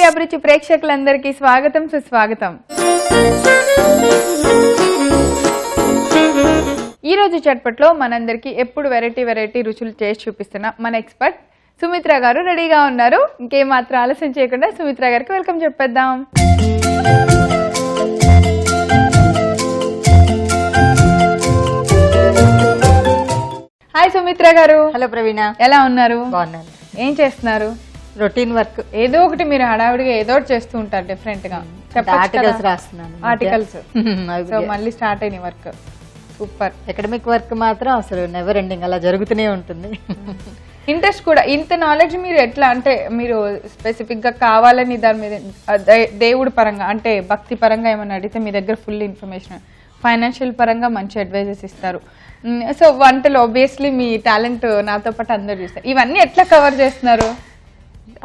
అభిరుచి ప్రేక్షకులందరికీ స్వాగతం సుస్వాగతం. ఈ రోజు చట్పట్లో మనందరికీ ఎప్పుడు వెరైటీ రుచులు చేసి చూపిస్తున్న మన ఎక్స్పర్ట్ సుమిత్ర గారు రెడీగా ఉన్నారు. ఇంకేమాత్రం ఆలస్యం చేయకుండా సుమిత్ర గారికి వెల్కమ్ చెప్పేద్దాం. హాయ్ సుమిత్ర గారు. హలో ప్రవీణ, ఎలా ఉన్నారు? బాగున్నాను. ఏం చేస్తున్నారు? Routine work. ఏదో ఒకటి మీరు హడావిడిగా ఏదో ఒకటి చేస్తూ ఉంటారు డిఫరెంట్ గా. ఆర్టికల్స్ రాస్తున్నాను. ఆర్టికల్స్ సో మళ్ళీ స్టార్ట్ అయిన వర్క్. సూపర్. అకాడమిక్ వర్క్ మాత్రం అసలు నెవర్ ఎండింగ్ అలా జరుగుతూనే ఉంటుంది. ఇంట్రెస్ట్ కూడా. ఇంత నాలెడ్జ్ మీరు ఎట్లా అంటే మీరు స్పెసిఫిక్ గా కావాలని దాని మీద దేవుడి పరంగా అంటే భక్తి పరంగా ఏమైనా అడిగితే మీ దగ్గర ఫుల్ ఇన్ఫర్మేషన్, ఫైనాన్షియల్ పరంగా మంచి అడ్వైజెస్ ఇస్తారు. సో వంటలు ఆబ్వియస్లీ మీ టాలెంట్ నాతో పాటు అందరు చూస్తారు. ఇవన్నీ ఎట్లా కవర్ చేస్తున్నారు?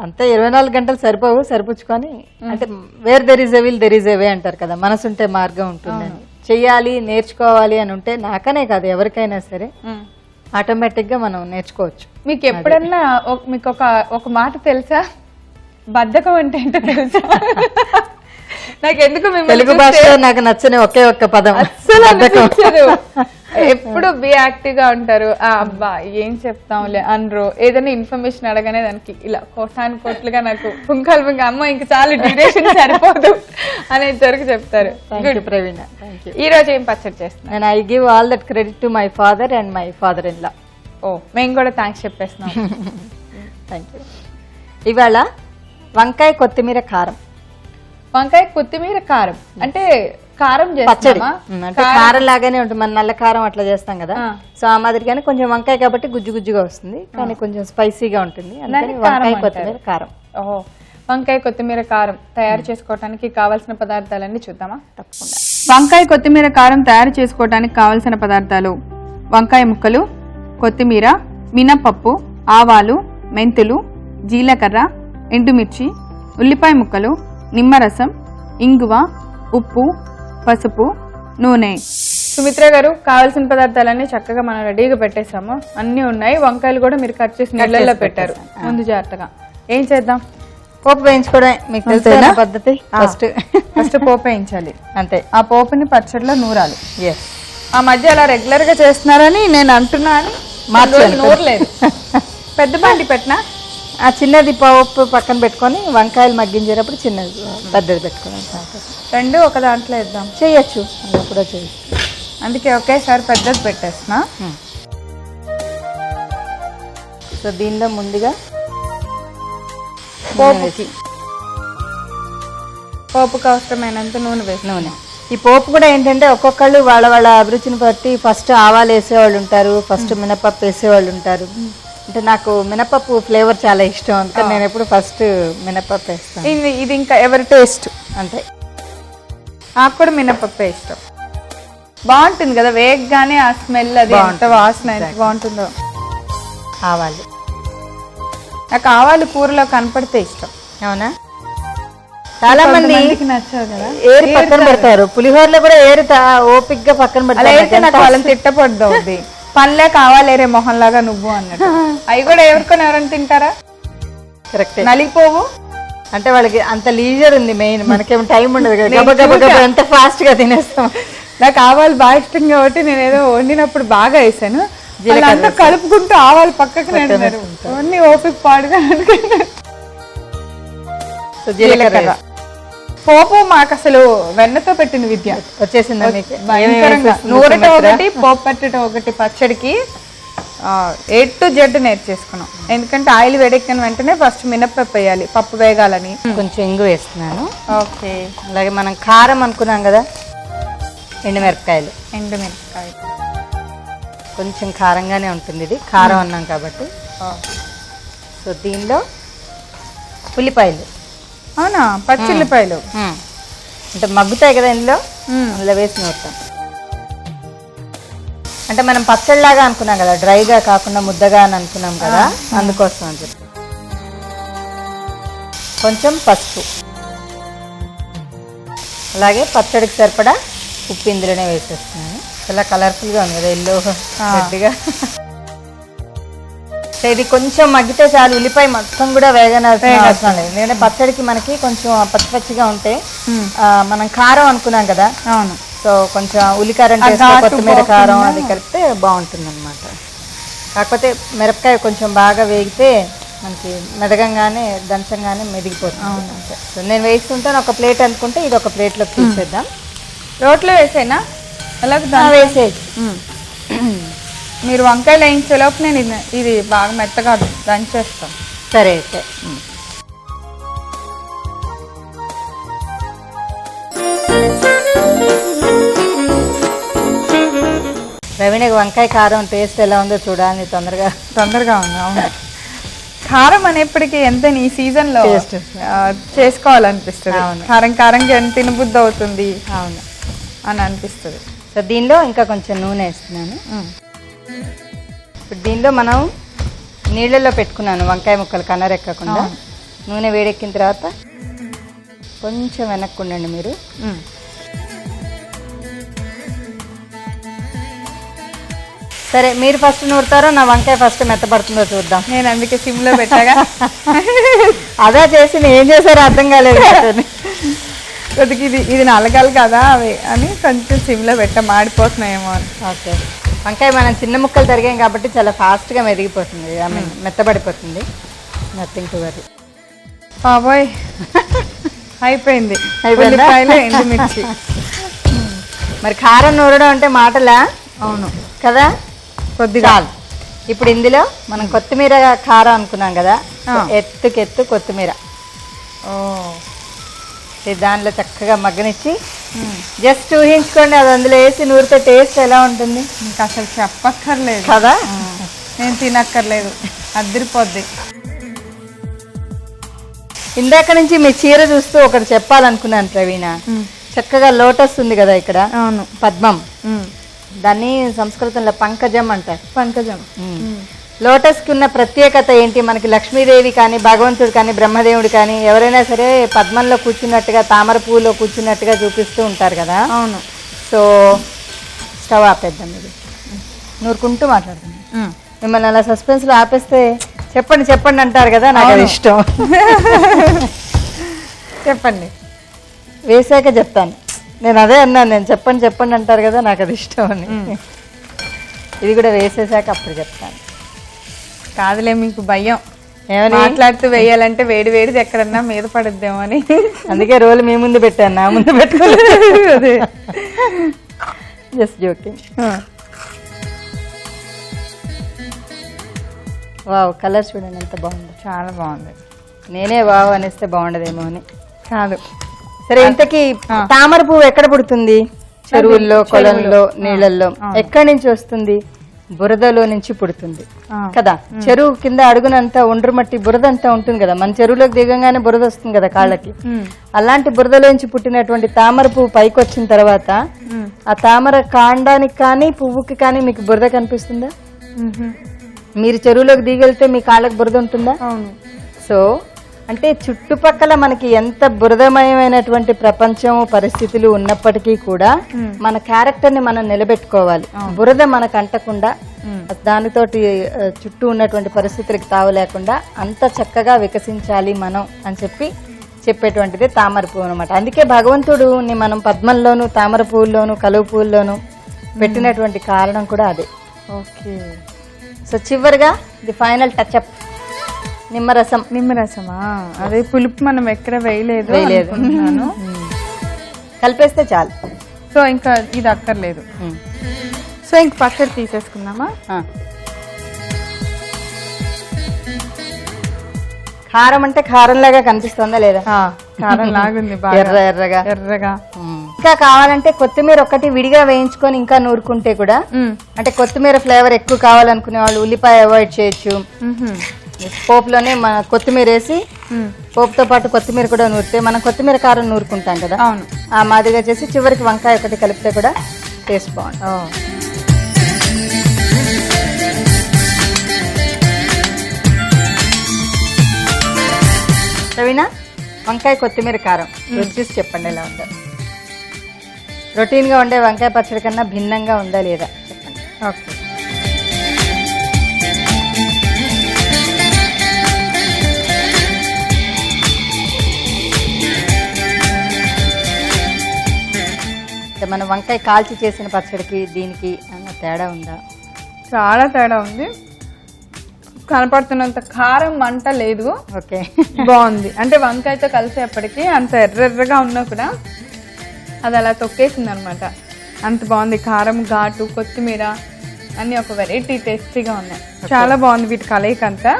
అంతే 24 గంటలు సరిపుచ్చుకొని అంటే where there is a will there is a way అంటారు కదా, మనసుంటే మార్గం ఉంటుందని. చెయ్యాలి, నేర్చుకోవాలి అని ఉంటే నాకనే కాదు ఎవరికైనా సరే ఆటోమేటిక్ గా మనం నేర్చుకోవచ్చు. మీకు ఎప్పుడన్నా మీకు ఒక మాట తెలుసా? బద్ధకం అంటే ఏంటో తెలుసా? నాకు ఎందుకు తెలుగు భాషలో నాకు నచ్చని ఒకే ఒక్క పదం అసలు. ఎప్పుడు బి యాక్టివ్ గా ఉంటారు. అబ్బా ఏం చెప్తాంలే అనరు. ఏదైనా ఇన్ఫర్మేషన్ అడగానే దానికి ఇలా కోట్లుగా నాకు పుంకాలు అమ్మ ఇంక చాలా డ్యూరేషన్ సరిపోదు అనేది వరకు చెప్తారు. ప్రవీణ, ఈ రోజు ఏం పచ్చడి చేస్తున్నాను? I give all that credit to my father and my father in law. ఓ, మేము కూడా థ్యాంక్స్ చెప్పేస్తున్నాం. Thank you. ఇవాళ వంకాయ కొత్తిమీర కారం. వంకాయ కొత్తిమీర కారం అంటే కారం పచ్చడి అంటే కారం లాగానే ఉంటుంది. మన నల్ల కారం అట్లా చేస్తాం కదా, సో ఆ మాదిరిగానే కొంచెం వంకాయ కాబట్టి గుజ్జుగా వస్తుంది, కానీ కొంచెం స్పైసీగా ఉంటుంది. వంకాయ కొత్తిమీర కారం. ఓహో, వంకాయ కొత్తిమీర కారం తయారు చేసుకోవడానికి కావాల్సిన పదార్థాలన్నీ చూద్దామా? తప్పకుండా. వంకాయ కొత్తిమీర కారం తయారు చేసుకోవడానికి కావాల్సిన పదార్థాలు: వంకాయ ముక్కలు, కొత్తిమీర, మినపప్పు, ఆవాలు, మెంతులు, జీలకర్ర, ఎండుమిర్చి, ఉల్లిపాయ ముక్కలు, నిమ్మరసం, ఇంగువ, ఉప్పు, పసుపు, నూనె. సుమిత్ర గారు, కావాల్సిన పదార్థాలన్నీ చక్కగా మనం రెడీగా పెట్టేసాము. అన్ని ఉన్నాయి. వంకాయలు కూడా మీరు కట్ చేసి నీళ్ళల్లో పెట్టారు ముందు జాగ్రత్తగా. ఏం చేద్దాం? పోపు వేయించుకోవడం మీకు తెలిసిన పద్ధతి. ఫస్ట్ పోపు వేయించాలి. అంతే. ఆ పోపుని పచ్చడిలో నూరాలి. ఎస్. ఆ మధ్య అలా రెగ్యులర్ గా చేస్తున్నారని నేను అంటున్నా అని నూరలేదు. పెద్ద బండి పెట్టినా ఆ చిన్నది పోపు పక్కన పెట్టుకొని వంకాయలు మగ్గించేటప్పుడు చిన్నది పెద్దది పెట్టుకోవాలి. రెండు ఒక దాంట్లో వేద్దాం. చేయొచ్చు, అలా కూడా చేయొచ్చు. అందుకే ఒకేసారి పెద్దది పెట్టేస్తున్నా. సో దీనిలో ముందుగా పోపుకి అవసరమైనంత నూనె వేసి. నూనె. ఈ పోపు కూడా ఏంటంటే ఒక్కొక్కళ్ళు వాళ్ళ అభిరుచిని బట్టి ఫస్ట్ ఆవాలు వేసేవాళ్ళు ఉంటారు, ఫస్ట్ మినపప్పు వేసేవాళ్ళు ఉంటారు. అంటే నాకు మినపప్పు ఫ్లేవర్ చాలా ఇష్టం, అందుకని నేను ఎప్పుడు ఫస్ట్ మినపప్పు వేస్తాను. ఇది ఇంకా ఎవరి టేస్ట్ అంతే. నాకు కూడా మినపప్పు ఇష్టం. బాగుంటుంది కదా వేగగానే ఆ స్మెల్, అది ఎంత వాసన ఎంత బాగుంటుందో. ఆవాలు. నాకు ఆవాలు కూరలో కనపడితే ఇష్టం. అవునా? చాలా మంది నచ్చదు కదా, ఏరు పక్కన పెడతారు. పులిహోరలో కూడా ఏరు ఓపిక్ గా పక్కన పెడతారు. నాకు వాళ్ళని తిట్టపడదు. అవుద్ది పనిలే కావాలేరే మొహంలాగా నువ్వు అన్నట్టు. అవి కూడా ఎవరైనా తింటారా? కరెక్ట్. నలిగిపోవు అంటే వాళ్ళకి అంత లీజర్ ఉంది. మెయిన్ మనకేమో టైం ఉండదు కదా, ఎంత ఫాస్ట్ గా తినేస్తాం. నాకు ఆవాలు బాగా ఇష్టం కాబట్టి నేను ఏదో వండినప్పుడు బాగా వేసాను. అంతా కలుపుకుంటూ ఆవాలు పక్కకు అన్ని ఓపిక పాడుగా జీలకర్ర. పోపు మాకు అసలు వెన్నతో పెట్టిన విద్య వచ్చేసింది. భయంకరంగా నూరటం ఒకటి, పోపు పెట్టడం ఒకటి. పచ్చడికి A to Z నేర్చేసుకున్నాం. ఎందుకంటే ఆయిల్ వేడెక్కిన వెంటనే ఫస్ట్ మినపప్పు వేయాలి, పప్పు వేగాలని. కొంచెం ఇంగు వేస్తున్నాను. ఓకే. అలాగే మనం కారం అనుకున్నాం కదా, ఎండుమిరపకాయలు. కొంచెం కారంగానే ఉంటుంది, ఇది కారం అన్నాం కాబట్టి. సో దీనిలో ఉల్లిపాయలు. అవునా? పచ్చిల్లిపాయలు అంటే మగ్గుతాయి కదా ఇందులో, అందులో వేసి నూరుతాం. అంటే మనం పచ్చడిలాగా అనుకున్నాం కదా, డ్రైగా కాకుండా ముద్దగా అని అనుకున్నాం కదా, అందుకోసం అని చెప్పి. కొంచెం పసుపు, అలాగే పచ్చడికి సరిపడా ఉప్పు ఇందులోనే వేసేస్తున్నాను. చాలా కలర్ఫుల్గా ఉంది కదా, ఎల్లో రెడ్గా. సో ఇది కొంచెం మగ్గితే చాలు, ఉల్లిపాయ మొత్తం కూడా వేగనాల్సిన అవసరం లేదు. ఎందుకంటే పచ్చడికి మనకి కొంచెం పచ్చి పచ్చిగా ఉంటే మనం కారం అనుకున్నాం కదా, అవును. సో కొంచెం ఉల్లికారం కొత్తిమీర కారం అది కలిపితే బాగుంటుంది అనమాట. కాకపోతే మిరపకాయ కొంచెం బాగా వేగితే మనకి మెదగంగానే దంచంగానే మెదిగిపోతుంది. సో నేను వేస్తుంటాను. ఒక ప్లేట్ అనుకుంటే ఇది ఒక ప్లేట్లోకి తీసేద్దాం. రోట్లో వేసేనా అలాగే వేసేయచ్చు. మీరు వంకాయలు వేయించేలోపు నేను ఇది బాగా మెత్తగా దంచేస్తాను. సరే అయితే రవిణకి వంకాయ కారం టేస్ట్ ఎలా ఉందో చూడాలని తొందరగా ఉంది. అవును, కారం అనేప్పటికీ ఎంత ఈ సీజన్ లో చేసుకోవాలనిపిస్తుంది. కారం కారంగా ఎంత తినబుద్ధి అవుతుంది అవును అని అనిపిస్తుంది. సో దీనిలో ఇంకా కొంచెం నూనె వేస్తున్నాను. ఇప్పుడు దీనిలో మనం నీళ్ళల్లో పెట్టుకున్నాను వంకాయ ముక్కలు కనరెక్కకుండా. నూనె వేడెక్కిన తర్వాత కొంచెం వెనక్కి ఉండండి మీరు. సరే, మీరు ఫస్ట్ నూరుతారో నా వంకాయ ఫస్ట్ మెత్తపడుతుందో చూద్దాం. నేను అందుకే సిమ్లో పెట్టాగా. అదే చేసి ఏం చేశారో అర్థం కాలేదు. కొద్దిగా ఇది నలగాలి కదా అవి అని కొంచెం సిమ్లో మాడిపోతున్నాయేమో అని. ఓకే, వంకాయ మనం చిన్న ముక్కలు తరిగాం కాబట్టి చాలా ఫాస్ట్గా మెదిగిపోతుంది, మెత్తబడిపోతుంది. Nothing to worry. బాబోయ్ అయిపోయింది. ఉల్లిపాయలు ఎండుమిర్చి. మరి కారం నూరడం అంటే మాటలా? అవును కదా, కొద్దిగా. ఇప్పుడు ఇందులో మనం కొత్తిమీర కారం అనుకున్నాం కదా, ఎత్తుకెత్తు కొత్తిమీర దానిలో చక్కగా మగ్గనిచ్చి జస్ట్ ఊహించుకోండి, అది అందులో వేసి నూరితే టేస్ట్ ఎలా ఉంటుంది ఇంకా అసలు చెప్పక్కర్లేదు కదా. నేను తినక్కర్లేదు, అదిరిపోద్ది. ఇందాక నుంచి మీ చీర చూస్తూ ఒకటి చెప్పాలనుకున్నాను ప్రవీణ. చక్కగా లోటస్ ఉంది కదా ఇక్కడ. అవును, పద్మం. దాన్ని సంస్కృతంలో పంకజం అంటారు. పంకజం. లోటస్ కి ఉన్న ప్రత్యేకత ఏంటి? మనకి లక్ష్మీదేవి కానీ భగవంతుడు కానీ బ్రహ్మదేవుడు కానీ ఎవరైనా సరే పద్మంలో కూర్చున్నట్టుగా తామర పువ్వులో కూర్చున్నట్టుగా చూపిస్తూ ఉంటారు కదా. అవును. సో స్టవ్ ఆపేద్దాం. ఇది నూరుకుంటూ మాట్లాడుతున్నాం. మిమ్మల్ని అలా సస్పెన్స్ లో ఆపేస్తే చెప్పండి చెప్పండి అంటారు కదా, నాకు అది ఇష్టం. చెప్పండి, వేసాక చెప్తాను. నేను అదే అన్నాను, నేను చెప్పండి చెప్పండి అంటారు కదా, నాకు అది ఇష్టం అని. ఇది కూడా వేసేసాక అప్పుడు చెప్తాను. కాదులే, మీకు భయం ఏమని మాట్లాడుతూ వేయాలంటే వేడి వేడిది ఎక్కడన్నా మీద పడుద్దేమో అని. అందుకే రోలు మీ ముందు పెట్టాను, నా ముందు పెట్టుకోలేదు. Just joking. వావ్, కలర్ చూడండి ఎంత బాగుంది. చాలా బాగుంది. నేనే వావ్ అనేస్తే బాగుండదేమో అని. కాదు. సరే, ఇంతకీ తామర పువ్వు ఎక్కడ పుడుతుంది? చెరువుల్లో, కొలంలో, నీళ్ళల్లో. ఎక్కడి నుంచి వస్తుంది? బురదలో నుంచి పుడుతుంది కదా. చెరువు కింద అడుగునంతా ఒండ్రు మట్టి బురద అంతా ఉంటుంది కదా. మన చెరువులోకి దిగంగానే బురద వస్తుంది కదా కాళ్ళకి. అలాంటి బురదలోంచి పుట్టినటువంటి తామర పువ్వు పైకి వచ్చిన తర్వాత ఆ తామర కాండానికి కానీ పువ్వుకి కానీ మీకు బురద కనిపిస్తుందా? మీరు చెరువులోకి దిగెళ్తే మీ కాళ్ళకి బురద ఉంటుందా? సో అంటే చుట్టుపక్కల మనకి ఎంత బురదమయమైనటువంటి ప్రపంచం పరిస్థితులు ఉన్నప్పటికీ కూడా మన క్యారెక్టర్ ని మనం నిలబెట్టుకోవాలి. బురద మనకు అంటకుండా, దానితోటి చుట్టూ ఉన్నటువంటి పరిస్థితులకు తావు లేకుండా అంత చక్కగా వికసించాలి మనం అని చెప్పేటువంటిది తామర పువ్వు అనమాట. అందుకే భగవంతుడు మనం పద్మంలోను, తామర పువ్వుల్లోను, కలువ పువ్వుల్లోను పెట్టినటువంటి కారణం కూడా అదే. ఓకే. సో చివరిగా ది ఫైనల్ టచ్అప్ నిమ్మరసం. నిమ్మరసమా? అదే పులుపు మనం ఎక్కడ వేయలేదు. కలిపేస్తే చాలు. సో ఇంకా ఇది అక్కర్లేదు. సో ఇంక పచ్చడి తీసేసుకుందామా? కారం అంటే కారంలాగా కనిపిస్తుందా లేదా? కారం లాగుంది, ఎర్రగా. ఇంకా కావాలంటే కొత్తిమీర ఒకటి విడిగా వేయించుకొని ఇంకా నూరుకుంటే కూడా, అంటే కొత్తిమీర ఫ్లేవర్ ఎక్కువ కావాలనుకునే వాళ్ళు ఉల్లిపాయ అవాయిడ్ చేయొచ్చు. పోపులోనే మన కొత్తిమీర వేసి పోపుతో పాటు కొత్తిమీర కూడా నూరితే మనం కొత్తిమీర కారం నూరుకుంటాం కదా, అవును, ఆ మాదిరిగా చేసి చివరికి వంకాయ ఒకటి కలిపితే కూడా టేస్ట్ బాగుంటుంది. రవీనా, వంకాయ కొత్తిమీర కారం రుచి చూసి చెప్పండి ఎలా ఉందో. రొటీన్గా ఉండే వంకాయ పచ్చడి కన్నా భిన్నంగా ఉందా లేదా చెప్పండి. ఓకే. అంటే మనం వంకాయ కాల్చి చేసిన పచ్చడికి దీనికి అన్న తేడా ఉందా? చాలా తేడా ఉంది. కనపడుతున్నంత కారం మంట లేదు. ఓకే, బాగుంది. అంటే వంకాయతో కలిసేపటికి అంత ఎర్రగా ఉన్నా కూడా అది అలా తొక్కేసింది అనమాట. అంత బాగుంది. కారం, ఘాటు, కొత్తిమీర అన్ని ఒక వెరైటీ టేస్టీగా ఉన్నాయి. చాలా బాగుంది వీటి కలయిక అంతా.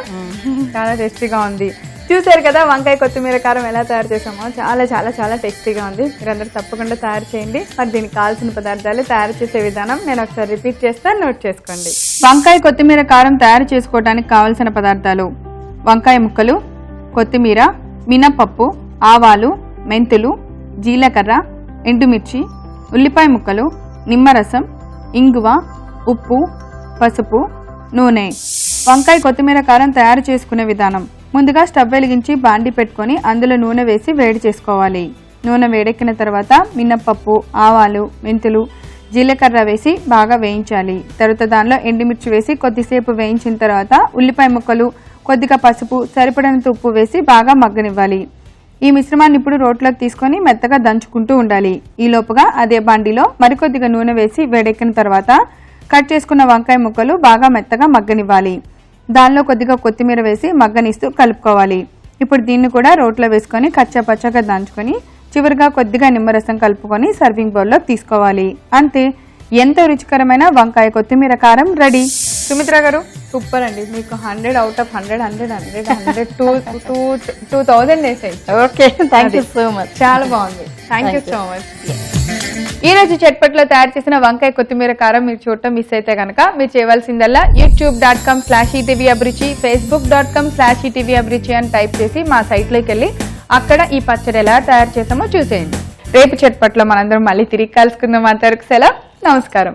చాలా టేస్టీగా ఉంది. చూసారు కదా వంకాయ కొత్తిమీర కారం ఎలా తయారు చేసామో. చాలా చాలా చాలా టేస్టీగా ఉంది. మీరందరూ తప్పకుండా తయారు చేయండి. మరి దీనికి కావాల్సిన పదార్థాలు, తయారు చేసే విధానం నేను ఒకసారి రిపీట్ చేస్తాను, నోట్ చేసుకోండి. వంకాయ కొత్తిమీర కారం తయారు చేసుకోవడానికి కావలసిన పదార్థాలు: వంకాయ ముక్కలు, కొత్తిమీర, మినపప్పు, ఆవాలు, మెంతులు, జీలకర్ర, ఎండుమిర్చి, ఉల్లిపాయ ముక్కలు, నిమ్మరసం, ఇంగువ, ఉప్పు, పసుపు, నూనె. వంకాయ కొత్తిమీర కారం తయారు చేసుకునే విధానం: ముందుగా స్టవ్ వెలిగించి బాండి పెట్టుకొని అందులో నూనె వేసి వేడి చేసుకోవాలి. నూనె వేడెక్కిన తర్వాత మినపప్పు, ఆవాలు, మెంతులు, జీలకర్ర వేసి బాగా వేయించాలి. తర్వాత దానిలో ఎండుమిర్చి వేసి కొద్దిసేపు వేయించిన తర్వాత ఉల్లిపాయ ముక్కలు, కొద్దిగా పసుపు, సరిపడినంత ఉప్పు వేసి బాగా మగ్గనివ్వాలి. ఈ మిశ్రమాన్ని ఇప్పుడు రోట్లోకి తీసుకొని మెత్తగా దంచుకుంటూ ఉండాలి. ఈ లోపుగా అదే బాండిలో మరికొద్దిగా నూనె వేసి వేడెక్కిన తర్వాత కట్ చేసుకున్న వంకాయ ముక్కలు బాగా మెత్తగా మగ్గనివ్వాలి. దానిలో కొద్దిగా కొత్తిమీర వేసి మగ్గనిస్తూ కలుపుకోవాలి. ఇప్పుడు దీన్ని కూడా రోట్లో వేసుకొని కచ్చా పచ్చగా దంచుకొని చివరిగా కొద్దిగా నిమ్మరసం కలుపుకొని సర్వింగ్ బౌల్లో తీసుకోవాలి. అంతే, ఎంతో రుచికరమైన వంకాయ కొత్తిమీర కారం రెడీ. సుమిత్ర గారు సూపర్ అండి. మీకు 100 out of 100 2000 వేసాయి. Okay, thank you so much. చాలా బాగుంది. Thank you so much. ఈ రోజు చట్పట్లో తయారు చేసిన వంకాయ కొత్తిమీర కారం మీరు చూడటం మిస్ అయితే కనుక మీరు చేయవలసిందల్లా youtube.com/etvabruchi, facebook.com/etvabruchi అని టైప్ చేసి మా సైట్లోకి వెళ్ళి అక్కడ ఈ పచ్చడి ఎలా తయారు చేసామో చూసేయండి. రేపు చట్పట్లో మనందరం మళ్ళీ తిరిగి కలుసుకుందాం. అంతవరకు సెలవు, నమస్కారం.